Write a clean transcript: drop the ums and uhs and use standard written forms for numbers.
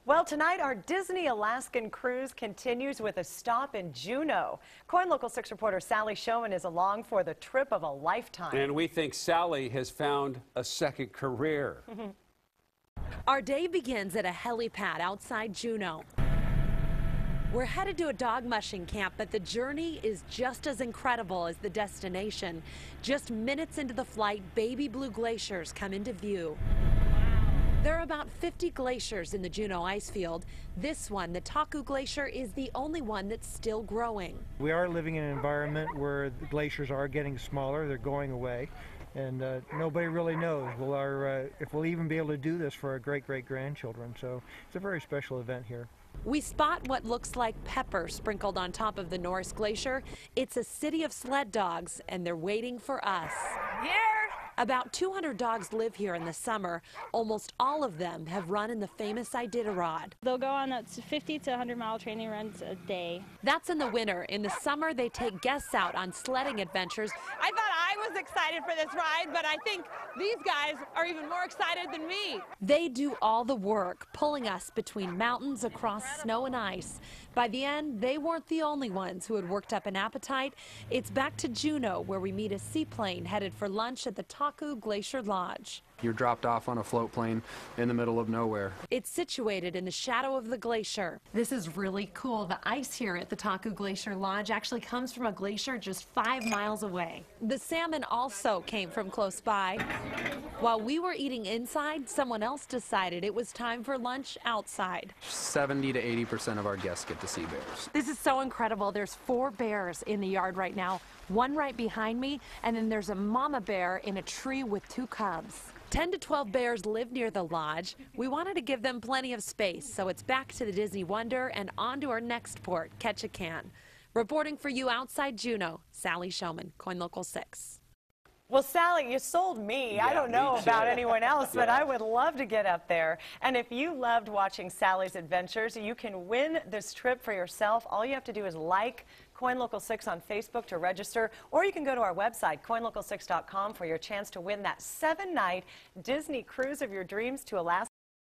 Well, tonight our Disney Alaskan cruise continues with a stop in Juneau. KOIN Local 6 reporter Sally Showman is along for the trip of a lifetime. And we think Sally has found a second career. Our day begins at a helipad outside Juneau. We're headed to a dog mushing camp, but the journey is just as incredible as the destination. Just minutes into the flight, baby blue glaciers come into view. There are about 50 glaciers in the Juneau ice field. This one, the Taku Glacier, is the only one that's still growing. We are living in an environment where the glaciers are getting smaller, they're going away, and nobody really knows if we'll even be able to do this for our great-great-grandchildren. So it's a very special event here. We spot what looks like pepper sprinkled on top of the Norris Glacier. It's a city of sled dogs, and they're waiting for us. Here! About 200 dogs live here in the summer. Almost all of them have run in the famous Iditarod. They'll go on 50 to 100-mile training runs a day. That's in the winter. In the summer, they take guests out on sledding adventures. I thought I was excited for this ride, but I think these guys are even more excited than me. They do all the work, pulling us between mountains across snow and ice. By the end, they weren't the only ones who had worked up an appetite. It's back to Juneau, where we meet a seaplane headed for lunch at the Taku Glacier Lodge. You're dropped off on a float plane in the middle of nowhere. It's situated in the shadow of the glacier. This is really cool. The ice here at the Taku Glacier Lodge actually comes from a glacier just 5 miles away. The salmon also came from close by. While we were eating inside, someone else decided it was time for lunch outside. 70 to 80% of our guests get to see bears. This is so incredible. There's 4 bears in the yard right now, one right behind me, and then there's a mama bear in a tree with 2 cubs. 10 to 12 bears live near the lodge. We wanted to give them plenty of space, so it's back to the Disney Wonder and on to our next port, Ketchikan. Reporting for you outside Juneau, Sally Showman, KOIN Local 6. Well, Sally, you sold me. Yeah, I don't know about anyone else, but Yeah. I would love to get up there. And if you loved watching Sally's adventures, you can win this trip for yourself. All you have to do is like KOIN Local 6 on Facebook to register, or you can go to our website, koinlocal6.com, for your chance to win that 7-night Disney cruise of your dreams to Alaska.